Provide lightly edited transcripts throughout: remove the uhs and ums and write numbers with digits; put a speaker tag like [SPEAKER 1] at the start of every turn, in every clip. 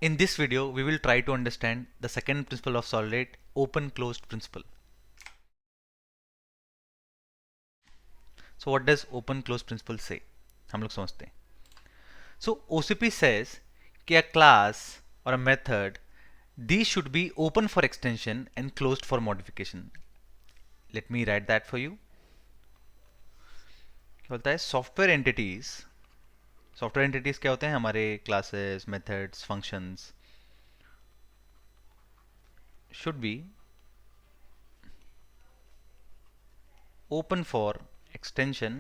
[SPEAKER 1] In this video, we will try to understand the second principle of solid, open-closed principle. So what does open-closed principle say? हम लोग समझते हैं. So OCP says कि a class or a method, these should be open for extension and closed for modification. Let me write that for you. क्या बोलता है? Software entities क्या होते हैं? हमारे classes, methods, functions should be open for extension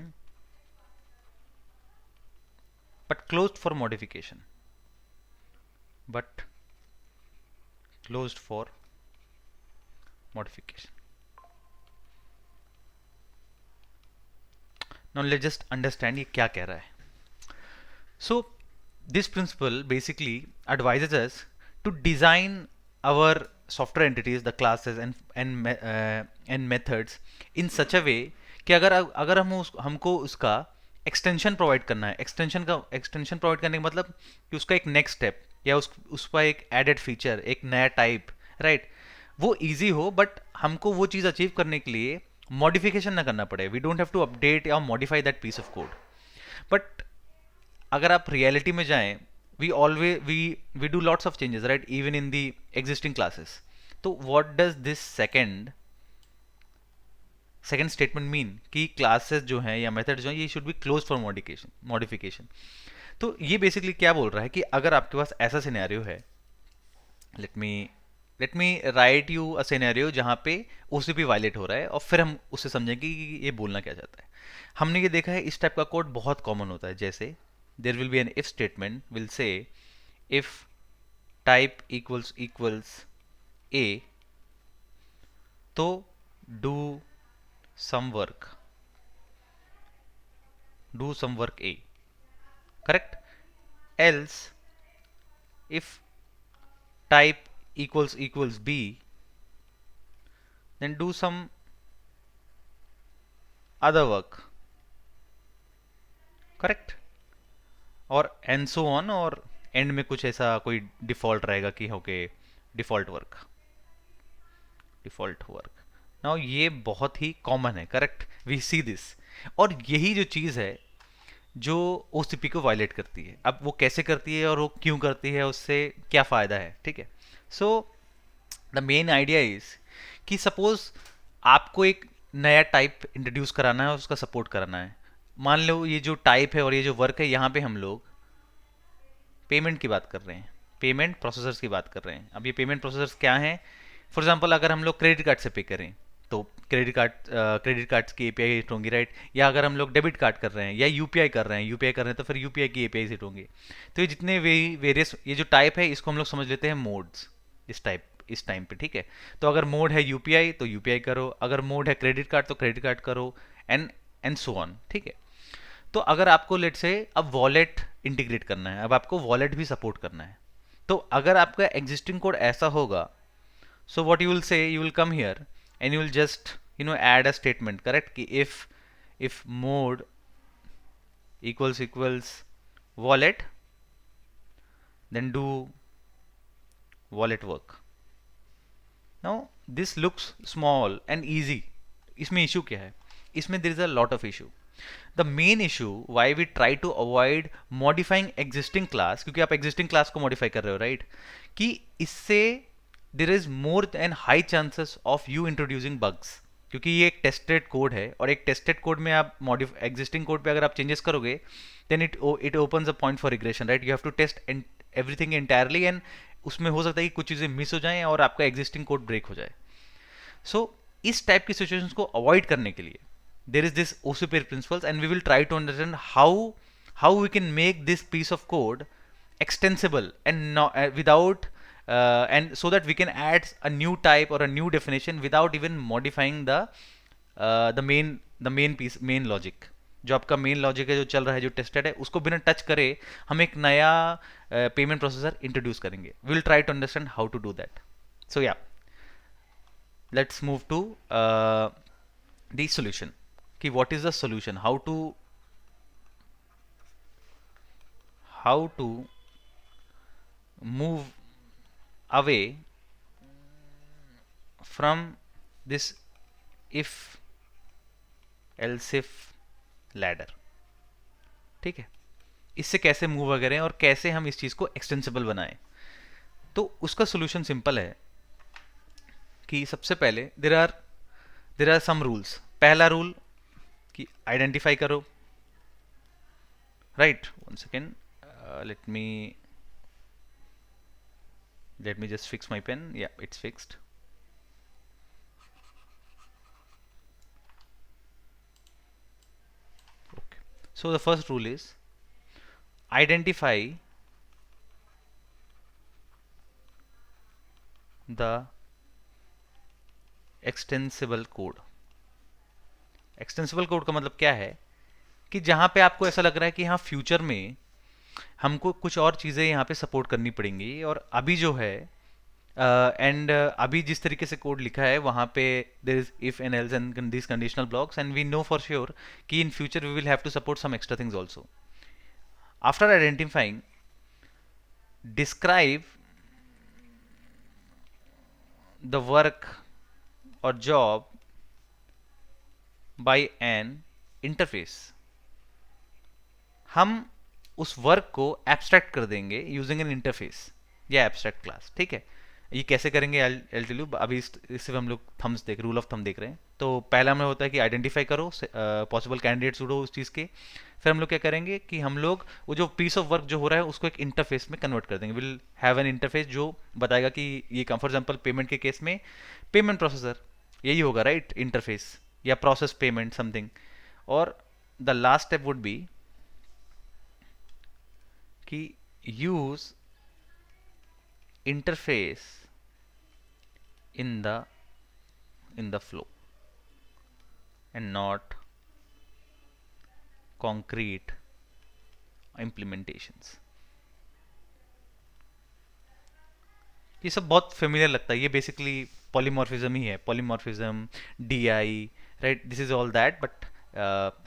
[SPEAKER 1] but closed for modification. But closed for modification. Now let's just understand ये क्या कह रहा है. So this principle basically advises us to design our software entities, the classes and methods in such a way कि अगर हमको उसका extension provide करना है. एक्सटेंशन प्रोवाइड करने का मतलब कि उसका एक नेक्स्ट स्टेप या उसका एक एडेड फीचर, एक नया टाइप, राइट, वो इजी हो, बट हमको वो चीज़ अचीव करने के लिए मॉडिफिकेशन ना करना पड़े. We don't have to update या modify that piece of code. But अगर आप रियलिटी में जाएं, we do lots of changes, right, even in the existing classes. तो what does this second statement mean कि क्लासेस जो हैं या मेथड जो हैं ये should be close for modification. तो ये बेसिकली क्या बोल रहा है कि अगर आपके पास ऐसा सिनेरियो है, let me right you a scenario जहाँ पे ओसीपी वायलेट हो रहा है, और फिर हम उससे समझेंगे कि ये बोलना क्या चाहता है. हमने ये देखा है इस टाइप का कोड बहुत कॉमन होता है. जैसे there will be an if statement will say if type equals A तो do some work A, correct. Else if type equals b, then do some other work, correct, और and so on, और end में कुछ ऐसा कोई default रहेगा कि okay default work. Now ये बहुत ही कॉमन है, करेक्ट, वी सी दिस. और यही जो चीज़ है जो ओसीपी को वायलेट करती है. अब वो कैसे करती है और वो क्यों करती है, उससे क्या फ़ायदा है, ठीक है. So the main idea is कि सपोज आपको एक नया टाइप इंट्रोड्यूस कराना है, उसका सपोर्ट कराना है. मान लो ये जो टाइप है और ये जो वर्क है, यहाँ पे हम लोग पेमेंट की बात कर रहे हैं, पेमेंट प्रोसेसर्स की बात कर रहे हैं. अब ये पेमेंट प्रोसेसर्स क्या हैं? फॉर एग्जांपल अगर हम लोग क्रेडिट कार्ड से पे करें तो क्रेडिट कार्ड्स की एपीआई हिट होंगी, राइट. या अगर हम लोग डेबिट कार्ड कर रहे हैं या यूपीआई कर रहे हैं तो फिर यूपीआई की एपीआई हिट होंगी. तो ये जितने वेरियस ये जो टाइप है, इसको हम लोग समझ लेते हैं मोड्स इस टाइम पे, ठीक है. तो अगर मोड है यूपीआई तो यूपीआई करो, अगर मोड है क्रेडिट कार्ड तो क्रेडिट कार्ड करो, एंड सो ऑन, ठीक है. तो अगर आपको लेट से अब वॉलेट इंटीग्रेट करना है, अब आपको वॉलेट भी सपोर्ट करना है, तो अगर आपका एग्जिस्टिंग कोड ऐसा होगा, so what you will say, you will come here and you will just add a statement, correct, कि if mode equals wallet then do wallet work. Now this looks small and easy. इसमें issue क्या है? इसमें there is a lot of issue. The main issue why we try to avoid modifying existing class, क्योंकि आप existing class को modify कर रहे हो, राइट, कि इससे there is more and high chances of you introducing bugs. क्योंकि ये एक टेस्टेड कोड है, और एक टेस्टेड कोड में आप एग्जिस्टिंग कोड पे अगर आप चेंजेस करोगे then it opens a point for regression, right. You have to test everything entirely, and उसमें हो सकता है कि कुछ चीज़ें मिस हो जाएं और आपका एग्जिस्टिंग कोड ब्रेक हो जाए. सो इस टाइप की सिचुएशंस को अवॉइड करने के लिए there is this OCP principles, and we will try to understand how we can make this piece of code extensible and not, without and so that we can add a new type or a new definition without even modifying the main logic. जो आपका main logic है, जो चल रहा है, जो tested है, उसको बिना टच करे हम एक नया पेमेंट प्रोसेसर इंट्रोड्यूस करेंगे. We will try to understand how to do that. So या let's move to the solution. कि what is the solution, how to move away from this if else if ladder. ठीक है, इससे कैसे move करें और कैसे हम इस चीज़ को एक्सटेंसिबल बनाएं. तो उसका सोल्यूशन सिंपल है कि सबसे पहले देर आर सम रूल्स. पहला रूल कि आइडेंटिफाई करो. Right, one second, let me just fix my pen. Yeah, it's fixed. Okay, so the first rule is identify the extensible code. Extensible code का मतलब क्या है कि जहां पे आपको ऐसा लग रहा है कि हाँ फ्यूचर में हमको कुछ और चीज़ें यहाँ पे सपोर्ट करनी पड़ेंगी, और अभी जो है अभी जिस तरीके से कोड लिखा है वहाँ पे there is if and else and this conditional blocks, and we know for sure कि in future we will have to support some extra things also. After identifying, describe the work और job by an interface. हम उस work को abstract कर देंगे using an interface या abstract class. ठीक है, ये कैसे करेंगे I'll tell you. अभी इससे हम लोग थम्स देख रूल ऑफ थम देख रहे हैं. तो पहला हमें होता है कि आइडेंटिफाई करो पॉसिबल कैंडिडेट्स ढूंढो उस चीज़ के. फिर हम लोग क्या करेंगे कि हम लोग वो जो पीस ऑफ वर्क जो हो रहा है उसको एक इंटरफेस में कन्वर्ट कर देंगे. विल हैव एन इंटरफेस जो बताएगा कि ये फॉर एग्जाम्पल पेमेंट के केस में पेमेंट प्रोसेसर यही होगा, राइट, इंटरफेस या प्रोसेस पेमेंट समथिंग. और the last step would be कि use interface in the flow and not concrete implementations. ये सब बहुत फेमिलियर लगता है. ये बेसिकली पॉलीमॉर्फिज्म ही है, polymorphism, DI, right, this is all that. But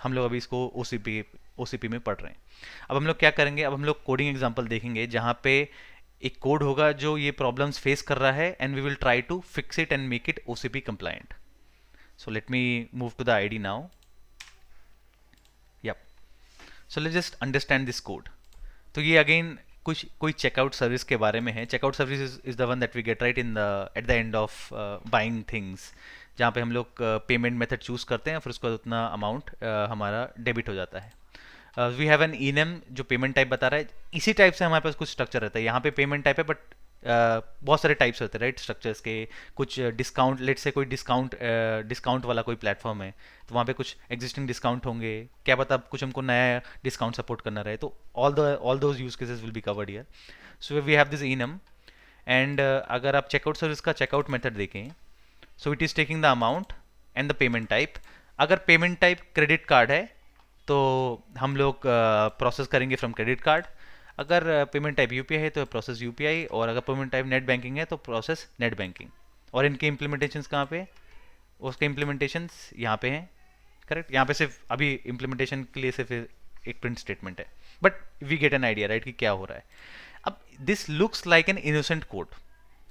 [SPEAKER 1] हम लोग अभी इसको ओसीपी में पढ़ रहे हैं. अब हम लोग क्या करेंगे, अब हम लोग कोडिंग एग्जांपल देखेंगे जहाँ पे एक कोड होगा जो ये प्रॉब्लम्स फेस कर रहा है, and we will try to fix it and make it OCP compliant. So let me move to the IDE now. Yup, so let's just understand this code. तो ये अगेन कोई checkout service के बारे में है. Checkout service is the one that we get right in the at the end of buying things, जहाँ पे हम लोग पेमेंट मेथड चूज करते हैं, फिर उसके बाद उतना अमाउंट हमारा डेबिट हो जाता है. वी हैव एन इनएम जो पेमेंट टाइप बता रहा है. इसी टाइप से हमारे पास कुछ स्ट्रक्चर रहता है. यहाँ पे पेमेंट टाइप है, बट बहुत सारे टाइप्स होते हैं, राइट, स्ट्रक्चर्स के. कुछ डिस्काउंट, लेट से कोई डिस्काउंट वाला कोई प्लेटफॉर्म है, तो वहाँ पे कुछ एग्जिस्टिंग डिस्काउंट होंगे, क्या पता कुछ हमको नया डिस्काउंट सपोर्ट करना रहे. तो all those use cases will be covered here. So we have this enum. And अगर आप चेकआउट सर्विस का चेकआउट मेथड देखें, so it is taking the amount and the payment type. अगर पेमेंट टाइप क्रेडिट कार्ड है तो हम लोग प्रोसेस करेंगे फ्रॉम क्रेडिट कार्ड. अगर पेमेंट टाइप यूपीआई है तो प्रोसेस यूपीआई, और अगर पेमेंट टाइप नेट बैंकिंग है तो प्रोसेस नेट बैंकिंग. और इनके इम्प्लीमेंटेशंस कहाँ पे, उसके इम्प्लीमेंटेशंस यहाँ पे हैं, करेक्ट. यहाँ पे सिर्फ अभी इम्प्लीमेंटेशन के लिए सिर्फ एक प्रिंट स्टेटमेंट है, but we get an idea, right, कि क्या हो रहा है. अब this looks like an innocent code,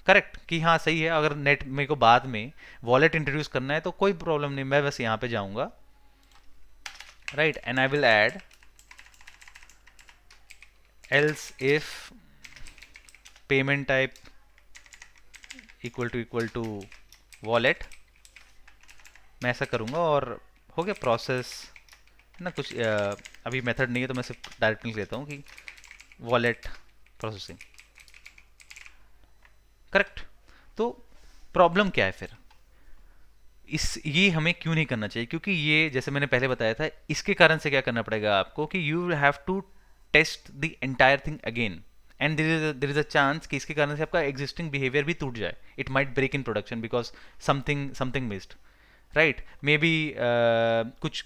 [SPEAKER 1] correct, कि हाँ सही है. अगर नेट मेरे को बाद में वॉलेट इंट्रोड्यूस करना है तो कोई प्रॉब्लम नहीं, मैं बस यहाँ पे जाऊँगा, right, and I will add else if payment type equal to wallet. मैं ऐसा करूँगा और हो गया प्रोसेस ना. कुछ अभी मेथड नहीं है तो मैं सिर्फ डायरेक्ट लिख लेता हूँ कि वॉलेट प्रोसेसिंग, करेक्ट. तो प्रॉब्लम क्या है फिर, ये हमें क्यों नहीं करना चाहिए, क्योंकि ये जैसे मैंने पहले बताया था, इसके कारण से क्या करना पड़ेगा आपको कि you have to test the entire thing again, and there is a chance कि इसके कारण से आपका एग्जिस्टिंग बिहेवियर भी टूट जाए. It might break in production because something missed, right. Maybe कुछ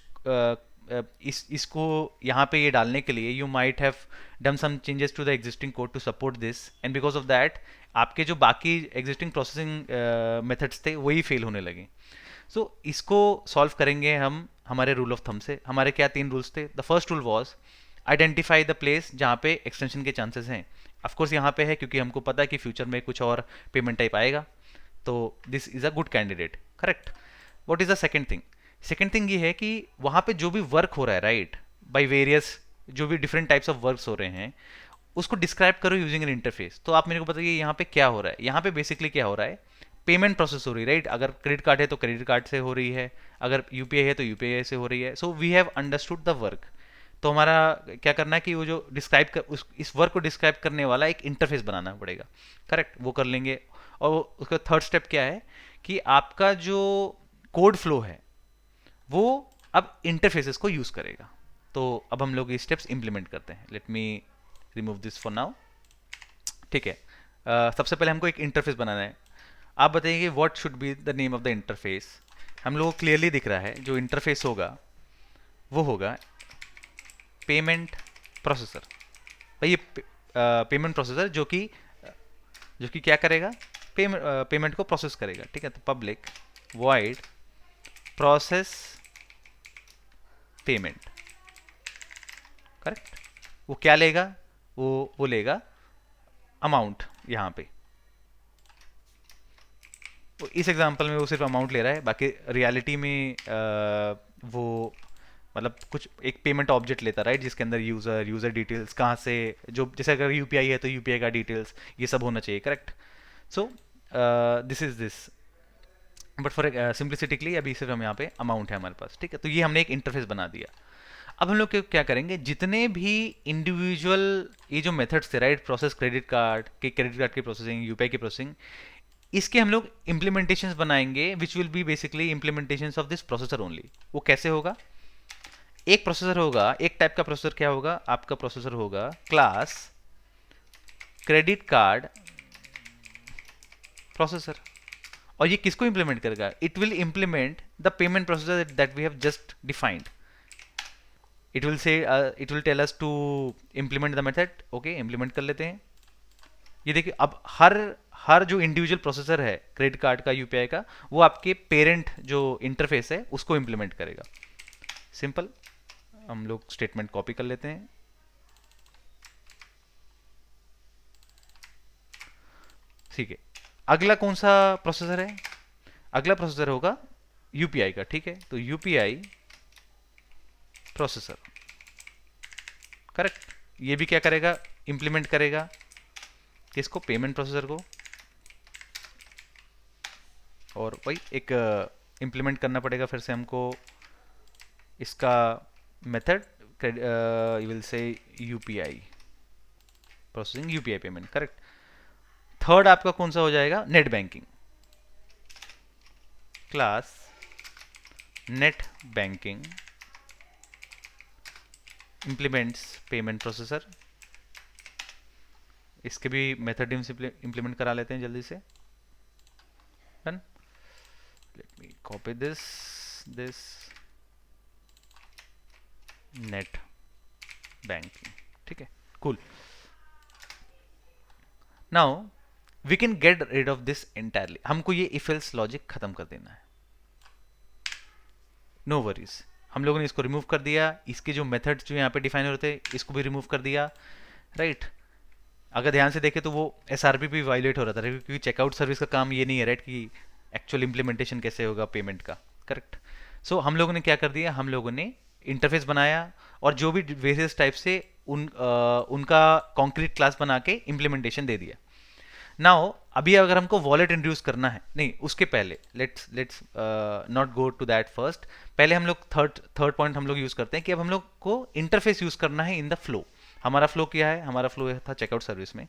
[SPEAKER 1] इसको यहाँ पे ये डालने के लिए you might have done some changes to the existing code to support this, and because of that आपके जो बाकी एग्जिस्टिंग प्रोसेसिंग मेथड्स थे वही फेल होने लगे. सो इसको सॉल्व करेंगे हम हमारे रूल ऑफ थम से. हमारे क्या 3 रूल्स थे. The first rule was identify the place जहाँ पे एक्सटेंशन के चांसेस हैं. ऑफ कोर्स यहाँ पे है क्योंकि हमको पता है कि फ्यूचर में कुछ और पेमेंट टाइप आएगा, तो this is a good candidate, correct. What is the second thing? Second thing ये है कि वहाँ पे जो भी वर्क हो रहा है, राइट, बाय वेरियस, जो भी डिफरेंट टाइप्स ऑफ वर्क्स हो रहे हैं, उसको डिस्क्राइब करो यूजिंग एन इंटरफेस। तो आप मेरे को बताइए यहाँ पे क्या हो रहा है। यहाँ पे बेसिकली क्या हो रहा है, पेमेंट प्रोसेस हो रही है, राइट। अगर क्रेडिट कार्ड है तो क्रेडिट कार्ड से हो रही है, अगर यूपीआई है तो यूपीआई से हो रही है। So we have understood the work. तो हमारा क्या करना है कि वो जो डिस्क्राइब कर इस वर्क को डिस्क्राइब करने वाला एक इंटरफेस बनाना पड़ेगा, करेक्ट। वो कर लेंगे। और उसका थर्ड स्टेप क्या है कि आपका जो कोड फ्लो है वो अब इंटरफेसेस को यूज करेगा। तो अब हम लोग ये स्टेप्स इंप्लीमेंट करते हैं। Let me remove this for now. ठीक है। सबसे पहले हमको एक इंटरफेस बनाना है। आप बताइए what should be the name of the interface. हम लोगों को क्लियरली दिख रहा है जो इंटरफेस होगा वो होगा पेमेंट प्रोसेसर। भाई ये पेमेंट प्रोसेसर जो कि क्या करेगा, पेमेंट को प्रोसेस करेगा। ठीक है। तो public void process payment, correct. वो क्या लेगा, वो लेगा अमाउंट। यहाँ पे तो इस एग्जांपल में वो सिर्फ अमाउंट ले रहा है, बाकी रियलिटी में वो मतलब कुछ एक पेमेंट ऑब्जेक्ट लेता है, राइट, जिसके अंदर यूजर डिटेल्स कहाँ से, जो जैसे अगर यूपीआई है तो यूपीआई का डिटेल्स ये सब होना चाहिए, correct. So this is this, but for simplicity के लिए अभी सिर्फ हम यहाँ पे अमाउंट है हमारे पास। ठीक है। तो ये हमने एक इंटरफेस बना दिया। अब हम लोग क्या करेंगे, जितने भी इंडिविजुअल ये जो मेथड्स थे, राइट, प्रोसेस क्रेडिट कार्ड की प्रोसेसिंग, यूपीआई की प्रोसेसिंग, इसके हम लोग इंप्लीमेंटेशंस बनाएंगे which will be basically implementations of this processor only. वो कैसे होगा, एक प्रोसेसर होगा, एक टाइप का प्रोसेसर क्या होगा, आपका प्रोसेसर होगा क्लास क्रेडिट कार्ड प्रोसेसर। और ये किसको इंप्लीमेंट करेगा, it will implement the payment processor that we have just defined. It will say it will tell us to implement the method. Okay, implement कर लेते हैं। ये देखिए अब हर जो इंडिविजुअल प्रोसेसर है क्रेडिट कार्ड का, यूपीआई का, वो आपके पेरेंट जो इंटरफेस है उसको इंप्लीमेंट करेगा। सिंपल। हम लोग स्टेटमेंट कॉपी कर लेते हैं। ठीक है। अगला कौन सा प्रोसेसर है, अगला प्रोसेसर होगा यूपीआई का। ठीक है। तो यूपीआई प्रोसेसर, करेक्ट। ये भी क्या करेगा, इंप्लीमेंट करेगा किसको, पेमेंट प्रोसेसर को। और वही एक इंप्लीमेंट करना पड़ेगा फिर से हमको इसका method, you will say UPI processing UPI payment, correct. Third आपका कौन सा हो जाएगा, net banking, class net banking implements payment processor. इसके भी मेथड इंप्लीमेंट करा लेते हैं जल्दी से। Done. Let me copy this net banking. ठीक है, cool. Now we can get rid of this entirely. हमको ये इफ एल्स लॉजिक खत्म कर देना है। नो वरीज, हम लोगों ने इसको रिमूव कर दिया। इसके जो मेथड्स जो यहाँ पे डिफाइन हो रहे थे इसको भी रिमूव कर दिया, राइट। अगर ध्यान से देखें तो वो एसआरपी भी वायलेट हो रहा था, क्योंकि चेकआउट सर्विस का काम ये नहीं है, राइट, कि एक्चुअल इंप्लीमेंटेशन कैसे होगा पेमेंट का, करेक्ट। सो हम लोगों ने क्या कर दिया, हम लोगों ने इंटरफेस बनाया और जो भी वेरियस टाइप से उनका कॉन्क्रीट क्लास बना के इंप्लीमेंटेशन दे दिया। नाउ अभी अगर हमको वॉलेट इंट्रोड्यूस करना है, नहीं उसके पहले let's not go to that first. पहले हम लोग थर्ड पॉइंट हम लोग यूज करते हैं कि अब हम लोग को इंटरफेस यूज करना है इन द फ्लो। हमारा फ्लो क्या है, हमारा फ्लो था चेकआउट सर्विस में।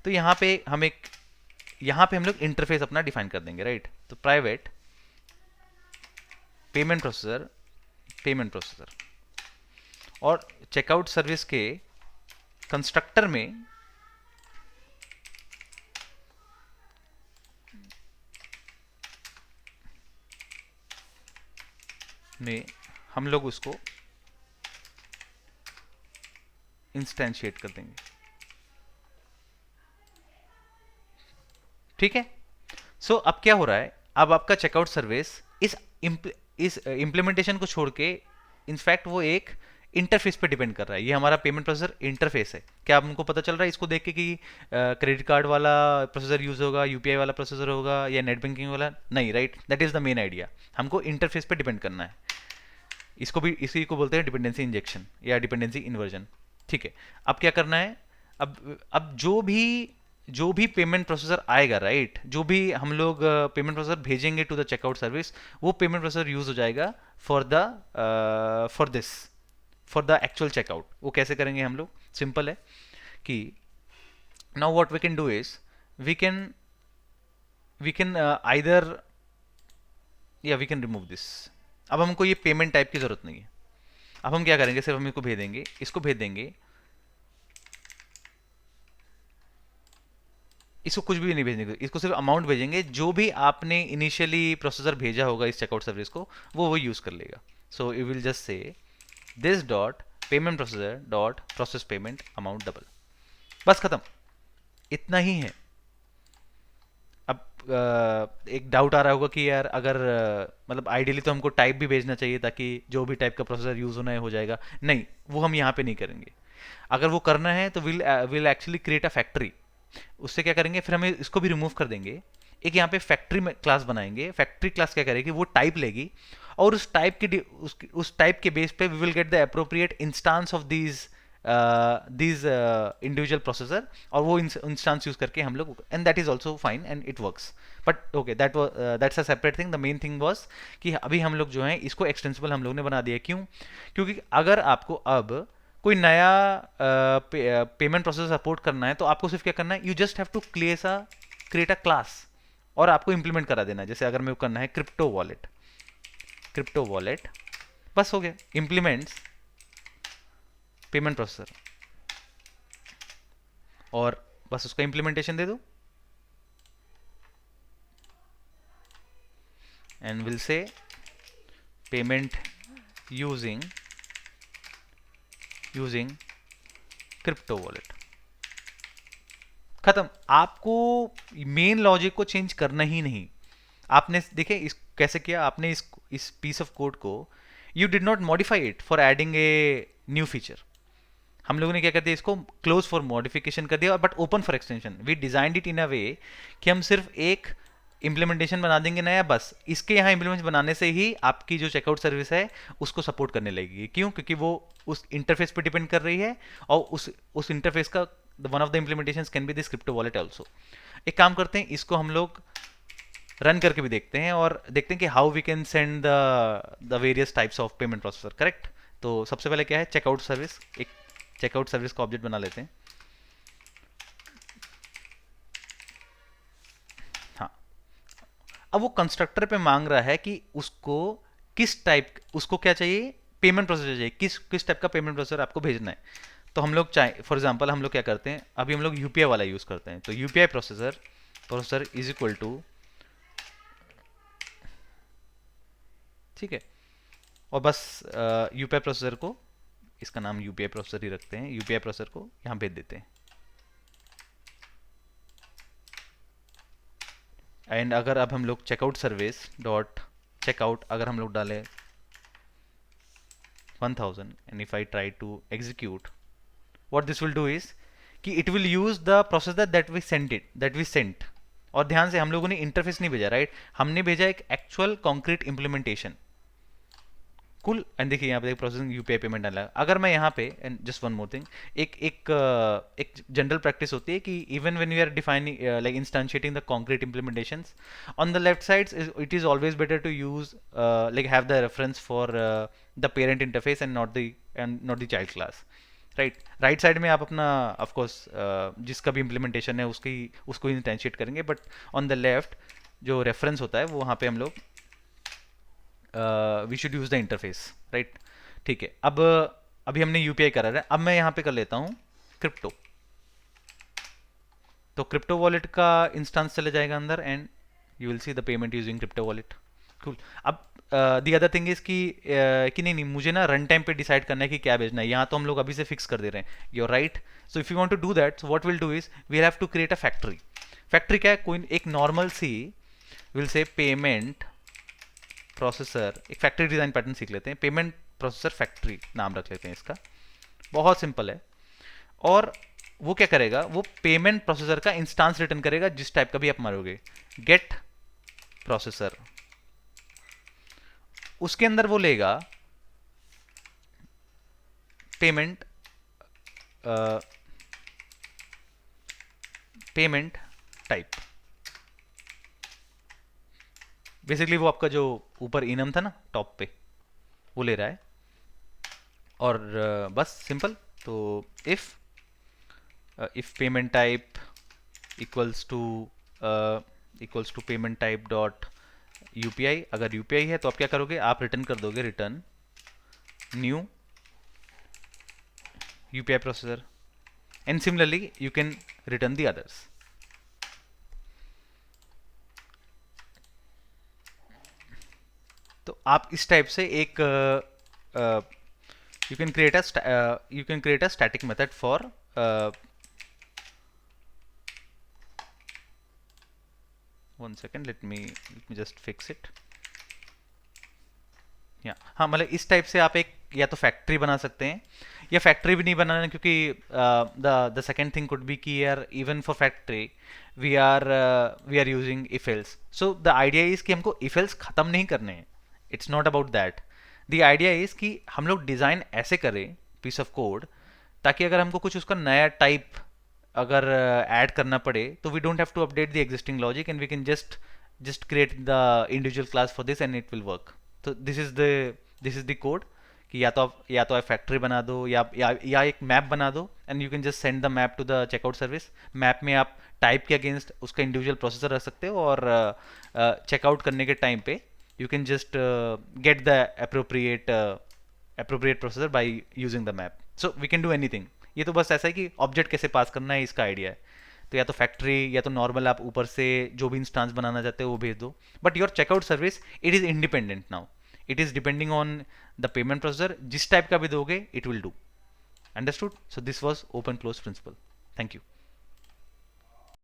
[SPEAKER 1] तो यहाँ पे हम लोग इंटरफेस अपना डिफाइन कर देंगे, राइट। तो प्राइवेट पेमेंट प्रोसेसर और चेकआउट सर्विस के कंस्ट्रक्टर में हम लोग उसको इंस्टेंशिएट कर देंगे। ठीक है। सो अब क्या हो रहा है, अब आपका चेकआउट सर्विस इस इंप्लीमेंटेशन को छोड़ के इनफैक्ट वो एक इंटरफेस पे डिपेंड कर रहा है। ये हमारा पेमेंट प्रोसेसर इंटरफेस है। क्या आपको पता चल रहा है इसको देख के कि क्रेडिट कार्ड वाला प्रोसेसर यूज होगा, यूपीआई वाला प्रोसेसर होगा या नेट बैंकिंग वाला? नहीं, right, that is the main idea. हमको इंटरफेस पे डिपेंड करना है। इसको भी, इसी को बोलते हैं डिपेंडेंसी इंजेक्शन या डिपेंडेंसी इन्वर्जन। ठीक है, अब क्या करना है, अब जो भी पेमेंट प्रोसेसर आएगा, राइट, जो भी हम लोग पेमेंट प्रोसेसर भेजेंगे टू द चेकआउट सर्विस, वो पेमेंट प्रोसेसर यूज हो जाएगा फॉर द एक्चुअल चेकआउट। वो कैसे करेंगे हम लोग? सिंपल है कि now what we can do is we can either या वी कैन रिमूव दिस। अब हमको ये पेमेंट टाइप की जरूरत नहीं है। अब हम क्या करेंगे, सिर्फ हम इसको भेज देंगे, इसको कुछ भी नहीं भेजने, इसको सिर्फ अमाउंट भेजेंगे। जो भी आपने इनिशियली प्रोसेसर भेजा होगा इस चेकआउट सर्विस को, वो यूज कर लेगा। So you will just say this dot payment processor dot process payment amount double. बस खत्म, इतना ही है। अब एक डाउट आ रहा होगा कि यार अगर मतलब आइडियली तो हमको टाइप भी भेजना चाहिए ताकि जो भी टाइप का प्रोसेसर यूज होना है हो जाएगा। नहीं, वो हम यहाँ पे नहीं करेंगे। अगर वो करना है तो will actually create a factory. उससे क्या करेंगे, फिर हमें इसको भी रिमूव कर देंगे। एक यहाँ पे फैक्ट्री में क्लास बनाएंगे। फैक्ट्री क्लास क्या करेगी, वो टाइप लेगी और उस टाइप के बेस पे we will get the appropriate instance of these individual processor, और वो इंस्टांस यूज करके हम लोग, and that is also fine and it works. But okay, that's a separate thing. The main thing was कि अभी हम लोग जो है इसको एक्सटेंसिबल हम लोग ने बना दिया। क्यों? क्योंकि अगर आपको अब कोई नया पेमेंट प्रोसेस सपोर्ट करना है तो आपको सिर्फ क्या करना है, you just have to create a class और आपको इंप्लीमेंट करा देना है। जैसे अगर मेरे को करना है क्रिप्टो वॉलेट, बस हो गया, इंप्लीमेंट्स पेमेंट प्रोसेसर, और बस उसका इंप्लीमेंटेशन दे दो and will say payment using crypto wallet. खत्म। आपको मेन लॉजिक को चेंज करना ही नहीं। आपने देखे इस कैसे किया, आपने इस पीस ऑफ कोड को you did not modify it for adding a new feature. हम लोगों ने क्या कर दिया, इसको क्लोज फॉर मॉडिफिकेशन कर दिया, but open for extension. We designed it in a way कि हम सिर्फ एक इंप्लीमेंटेशन बना देंगे नया, बस इसके यहाँ इंप्लीमेंटेशन बनाने से ही आपकी जो चेकआउट सर्विस है उसको सपोर्ट करने लगेगी। क्यों? क्योंकि वो उस इंटरफेस पे डिपेंड कर रही है, और उस इंटरफेस का one of the implementations can be this crypto wallet also. एक काम करते हैं, इसको हम लोग रन करके भी देखते हैं और देखते हैं कि how we can send the various types of payment processor. Correct. तो सबसे पहले क्या है, चेकआउट सर्विस। एक चेकआउट सर्विस का ऑब्जेक्ट बना लेते हैं। हाँ, अब वो कंस्ट्रक्टर पे मांग रहा है कि उसको उसको क्या चाहिए, पेमेंट प्रोसेसर चाहिए। किस टाइप का पेमेंट प्रोसेसर आपको भेजना है। तो हम लोग चाहे, फॉर एग्जांपल हम लोग क्या करते हैं, अभी हम लोग यूपीआई वाला यूज करते हैं। तो UPI processor is equal to, ठीक है, और बस यूपीआई प्रोसेसर को, इसका नाम यूपीआई प्रोसेसर ही रखते हैं, यूपीआई प्रोसेसर को यहां भेज देते हैं। एंड अगर अब हम लोग चेकआउट सर्विस डॉट चेकआउट अगर हम लोग डालें 1000 and if I try to execute, what this will do is कि it will use the processor that we sent. और ध्यान से, हम लोगों ने इंटरफेस नहीं भेजा, राइट, हमने भेजा एक एक्चुअल कॉन्क्रीट इंप्लीमेंटेशन। कुल। एंड देखिए यहाँ पे प्रोसेसिंग यूपीआई पेमेंट डाला। अगर मैं यहाँ पे, and just one more thing, एक जनरल प्रैक्टिस होती है कि even when you are defining like instantiating the concrete implementations, on the left side it is always better to use like have the reference for the parent interface and not the child class, right. Right side में आप अपना of course जिसका भी implementation है उसको instantiate करेंगे, but on the left जो reference होता है वो वहाँ पे हम लोग we should use the interface, right. ठीक है, अब अभी हमने यूपीआई करा है। अब मैं यहाँ पे कर लेता हूँ क्रिप्टो। तो क्रिप्टो वॉलेट का इंस्टेंस चले जाएगा अंदर and you will see the payment using crypto wallet. Cool. अब द अदर थिंग इज कि नहीं, मुझे ना रन टाइम पे डिसाइड करना है कि क्या भेजना है। यहाँ तो हम लोग अभी से फिक्स कर दे रहे हैं, your right. So if you want to do that, so what will do is we have to create a factory. Factory क्या है, कोई एक नॉर्मल सी विल से पेमेंट प्रोसेसर, एक फैक्ट्री डिजाइन पैटर्न सीख लेते हैं। पेमेंट प्रोसेसर फैक्ट्री नाम रख लेते हैं इसका, बहुत सिंपल है। और वो क्या करेगा, वो पेमेंट प्रोसेसर का इंस्टांस रिटर्न करेगा जिस टाइप का भी आप मारोगे, गेट प्रोसेसर। उसके अंदर वो लेगा पेमेंट पेमेंट टाइप। बेसिकली वो आपका जो ऊपर इनम था ना टॉप पे, वो ले रहा है। और बस सिंपल। तो if payment type equals to payment type dot UPI, अगर यूपीआई है तो आप क्या करोगे, आप रिटर्न कर दोगे return new UPI processor, and similarly you can return the others. तो आप इस टाइप से एक you can create a static method for one second, let me just fix it. या हाँ, मतलब इस टाइप से आप एक या तो फैक्ट्री बना सकते हैं, या फैक्ट्री भी नहीं बनाना, क्योंकि the second thing could be कि यार even for factory we are using if else. So the idea is कि हमको इफ एल्स खत्म नहीं करने हैं, it's not about that. The idea is कि हम लोग डिजाइन ऐसे करें पीस ऑफ कोड, ताकि अगर हमको कुछ उसका नया टाइप अगर ऐड करना पड़े तो we don't have to update the existing logic, and we can just create the individual class for this and it will work. तो दिस इज द कोड कि या तो आप फैक्ट्री बना दो, या एक मैप बना दो, and you can just send the map to the checkout service. Map में आप टाइप के अगेंस्ट उसका इंडिविजुअल प्रोसेसर रख सकते हो, और चेकआउट करने के टाइम पे you can just get the appropriate processor by using the map. So we can do anything. ये तो बस ऐसा है कि ऑब्जेक्ट कैसे पास करना है, इसका आइडिया है। तो या तो फैक्ट्री या तो नॉर्मल आप ऊपर से जो भी इंस्टांस बनाना चाहते हो वो भेज दो, but your checkout service it is independent now, it is depending on the payment processor, जिस टाइप का भी दोगे it will do. Understood? So this was open close principle. Thank you.